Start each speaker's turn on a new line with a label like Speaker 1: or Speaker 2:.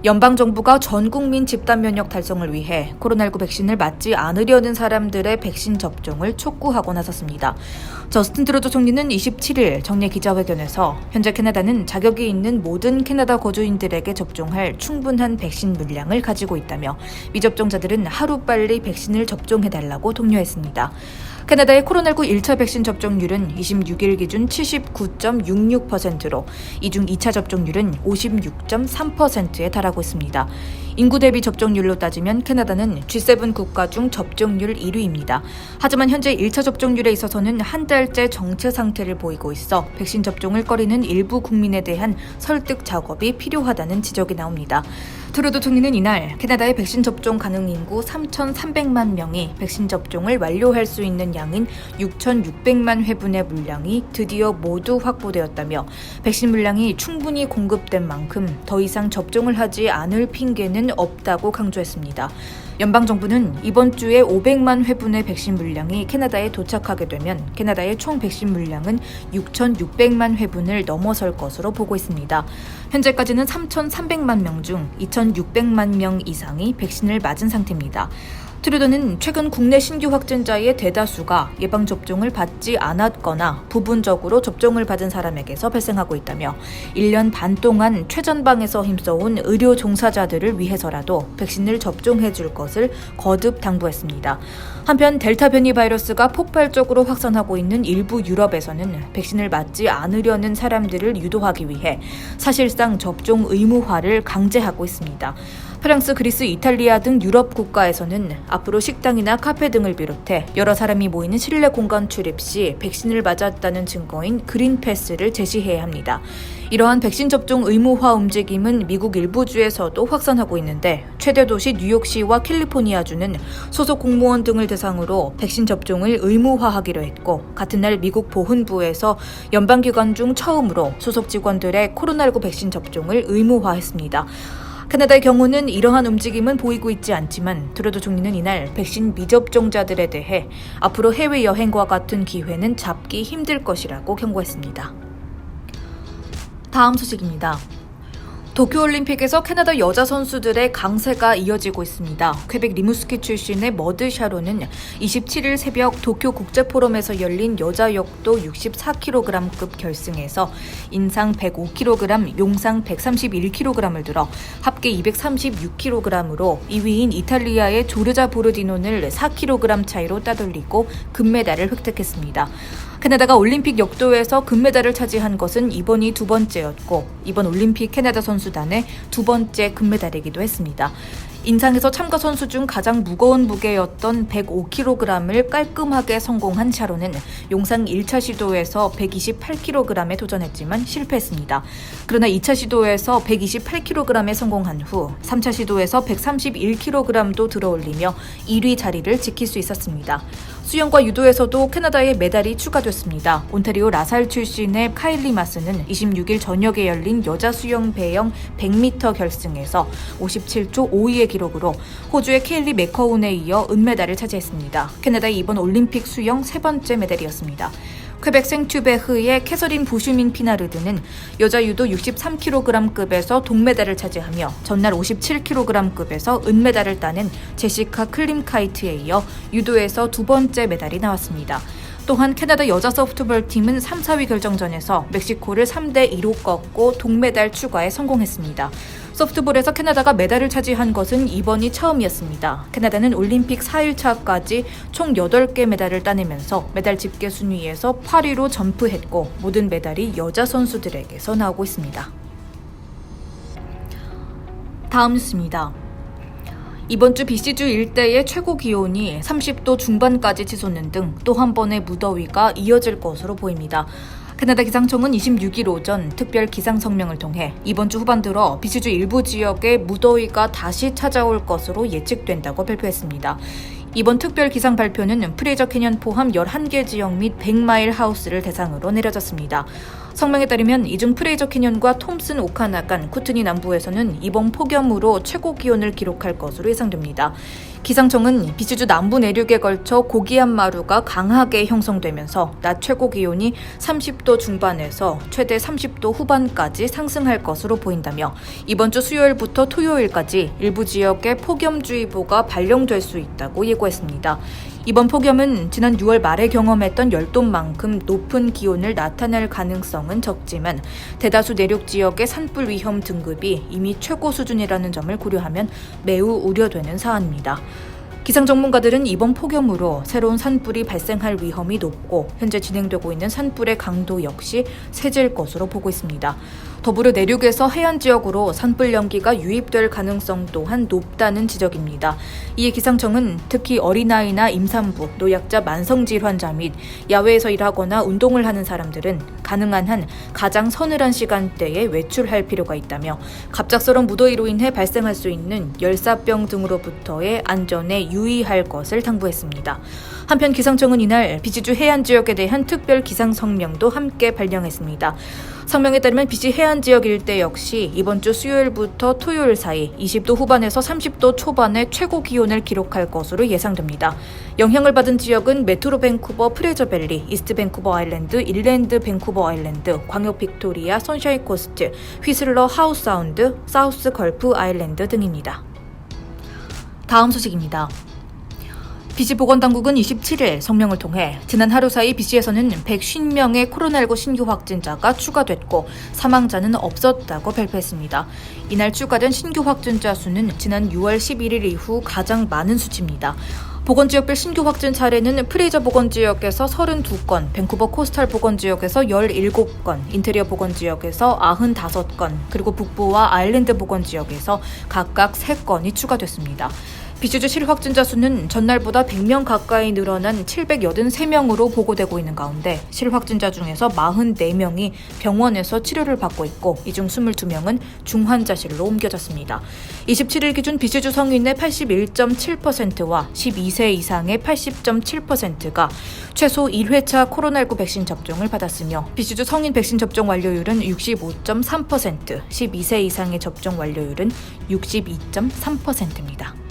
Speaker 1: 연방정부가 전 국민 집단 면역 달성을 위해 코로나19 백신을 맞지 않으려는 사람들의 백신 접종을 촉구하고 나섰습니다. 저스틴 트루도 총리는 27일 정례 기자회견에서 현재 캐나다는 자격이 있는 모든 캐나다 거주인들에게 접종할 충분한 백신 물량을 가지고 있다며 미접종자들은 하루빨리 백신을 접종해달라고 독려했습니다. 캐나다의 코로나19 1차 백신 접종률은 26일 기준 79.66%로 이중 2차 접종률은 56.3%에 달하고 있습니다. 인구 대비 접종률로 따지면 캐나다는 G7 국가 중 접종률 1위입니다. 하지만 현재 1차 접종률에 있어서는 한 달째 정체 상태를 보이고 있어 백신 접종을 꺼리는 일부 국민에 대한 설득 작업이 필요하다는 지적이 나옵니다. 트루도 총리는 이날 캐나다의 백신 접종 가능 인구 3,300만 명이 백신 접종을 완료할 수 있는 양인 6,600만 회분의 물량이 드디어 모두 확보되었다며 백신 물량이 충분히 공급된 만큼 더 이상 접종을 하지 않을 핑계는 없다고 강조했습니다. 연방정부는 이번 주에 500만 회분의 백신 물량이 캐나다에 도착하게 되면 캐나다의 총 백신 물량은 6,600만 회분을 넘어설 것으로 보고 있습니다. 현재까지는 3,300만 명 중 2,600만 명 이상이 백신을 맞은 상태입니다. 트루도는 최근 국내 신규 확진자의 대다수가 예방접종을 받지 않았거나 부분적으로 접종을 받은 사람에게서 발생하고 있다며 1년 반 동안 최전방에서 힘써온 의료 종사자들을 위해서라도 백신을 접종해 줄 것을 거듭 당부했습니다. 한편 델타 변이 바이러스가 폭발적으로 확산하고 있는 일부 유럽에서는 백신을 맞지 않으려는 사람들을 유도하기 위해 사실상 접종 의무화를 강제하고 있습니다. 프랑스, 그리스, 이탈리아 등 유럽 국가에서는 앞으로 식당이나 카페 등을 비롯해 여러 사람이 모이는 실내 공간 출입 시 백신을 맞았다는 증거인 그린 패스를 제시해야 합니다. 이러한 백신 접종 의무화 움직임은 미국 일부 주에서도 확산하고 있는데 최대 도시 뉴욕시와 캘리포니아주는 소속 공무원 등을 대상으로 백신 접종을 의무화하기로 했고 같은 날 미국 보훈부에서 연방기관 중 처음으로 소속 직원들의 코로나19 백신 접종을 의무화했습니다. 캐나다의 경우는 이러한 움직임은 보이고 있지 않지만 트루도 총리는 이날 백신 미접종자들에 대해 앞으로 해외여행과 같은 기회는 잡기 힘들 것이라고 경고했습니다. 다음 소식입니다. 도쿄올림픽에서 캐나다 여자 선수들의 강세가 이어지고 있습니다. 퀘벡 리무스키 출신의 머드 샤로는 27일 새벽 도쿄국제포럼에서 열린 여자 역도 64kg급 결승에서 인상 105kg, 용상 131kg을 들어 합계 236kg으로 2위인 이탈리아의 조르자 보르디논을 4kg 차이로 따돌리고 금메달을 획득했습니다. 캐나다가 올림픽 역도에서 금메달을 차지한 것은 이번이 두 번째였고 이번 올림픽 캐나다 선수단의 두 번째 금메달이기도 했습니다. 인상에서 참가 선수 중 가장 무거운 무게였던 105kg을 깔끔하게 성공한 샤로는 용상 1차 시도에서 128kg에 도전했지만 실패했습니다. 그러나 2차 시도에서 128kg에 성공한 후 3차 시도에서 131kg도 들어올리며 1위 자리를 지킬 수 있었습니다. 수영과 유도에서도 캐나다의 메달이 추가됐습니다. 온타리오 라살 출신의 카일리 마스는 26일 저녁에 열린 여자 수영 배영 100m 결승에서 57초 5위의 기록으로 호주의 케일리 맥커운에 이어 은메달을 차지했습니다. 캐나다의 이번 올림픽 수영 세 번째 메달이었습니다. 퀘벡 생투베흐의 캐서린 부슈민 피나르드는 여자 유도 63kg급에서 동메달을 차지하며 전날 57kg급에서 은메달을 따낸 제시카 클림카이트에 이어 유도에서 두 번째 메달이 나왔습니다. 또한 캐나다 여자 소프트볼 팀은 3, 4위 결정전에서 멕시코를 3대2로 꺾고 동메달 추가에 성공했습니다. 소프트볼에서 캐나다가 메달을 차지한 것은 이번이 처음이었습니다. 캐나다는 올림픽 4일차까지 총 8개 메달을 따내면서 메달 집계 순위에서 8위로 점프했고 모든 메달이 여자 선수들에게서 나오고 있습니다. 다음 뉴스입니다. 이번 주 BC주 일대의 최고 기온이 30도 중반까지 치솟는 등 또 한 번의 무더위가 이어질 것으로 보입니다. 캐나다 기상청은 26일 오전 특별 기상 성명을 통해 이번 주 후반 들어 BC주 일부 지역에 무더위가 다시 찾아올 것으로 예측된다고 발표했습니다. 이번 특별 기상 발표는 프레이저 캐년 포함 11개 지역 및 100마일 하우스를 대상으로 내려졌습니다. 성명에 따르면 이중 프레이저 캐년과 톰슨 오카나간 쿠트니 남부에서는 이번 폭염으로 최고 기온을 기록할 것으로 예상됩니다. 기상청은 비시주 남부 내륙에 걸쳐 고기압 마루가 강하게 형성되면서 낮 최고 기온이 30도 중반에서 최대 30도 후반까지 상승할 것으로 보인다며 이번 주 수요일부터 토요일까지 일부 지역에 폭염주의보가 발령될 수 있다고 예고했습니다. 이번 폭염은 지난 6월 말에 경험했던 열도만큼 높은 기온을 나타낼 가능성은 적지만 대다수 내륙 지역의 산불 위험 등급이 이미 최고 수준이라는 점을 고려하면 매우 우려되는 사안입니다. 기상 전문가들은 이번 폭염으로 새로운 산불이 발생할 위험이 높고 현재 진행되고 있는 산불의 강도 역시 세질 것으로 보고 있습니다. 더불어 내륙에서 해안 지역으로 산불 연기가 유입될 가능성 또한 높다는 지적입니다. 이에 기상청은 특히 어린아이나 임산부, 노약자, 만성질 환자 및 야외에서 일하거나 운동을 하는 사람들은 가능한 한 가장 서늘한 시간대에 외출할 필요가 있다며 갑작스러운 무더위로 인해 발생할 수 있는 열사병 등으로부터의 안전에 유의할 것을 당부했습니다. 한편 기상청은 이날 비시주 해안 지역에 대한 특별 기상 성명도 함께 발령했습니다. 성명에 따르면 비시 해안 지역 일대 역시 이번 주 수요일부터 토요일 사이 20도 후반에서 30도 초반의 최고 기온을 기록할 것으로 예상됩니다. 영향을 받은 지역은 메트로 밴쿠버 프레저밸리, 이스트 밴쿠버 아일랜드, 인랜드 밴쿠버 아일랜드, 광역 빅토리아, 선샤인 코스트, 휘슬러 하우스 사운드, 사우스 걸프 아일랜드 등입니다. 다음 소식입니다. 비시 보건당국은 27일 성명을 통해 지난 하루 사이 비시에서는 150명의 코로나19 신규 확진자가 추가됐고 사망자는 없었다고 발표했습니다. 이날 추가된 신규 확진자 수는 지난 6월 11일 이후 가장 많은 수치입니다. 보건지역별 신규 확진 사례는 프레이저 보건지역에서 32건, 밴쿠버 코스탈 보건지역에서 17건, 인테리어 보건지역에서 95건, 그리고 북부와 아일랜드 보건지역에서 각각 3건이 추가됐습니다. 비시주 실확진자 수는 전날보다 100명 가까이 늘어난 783명으로 보고되고 있는 가운데 실확진자 중에서 44명이 병원에서 치료를 받고 있고 이 중 22명은 중환자실로 옮겨졌습니다. 27일 기준 비시주 성인의 81.7%와 12세 이상의 80.7%가 최소 1회차 코로나19 백신 접종을 받았으며 비시주 성인 백신 접종 완료율은 65.3%, 12세 이상의 접종 완료율은 62.3%입니다.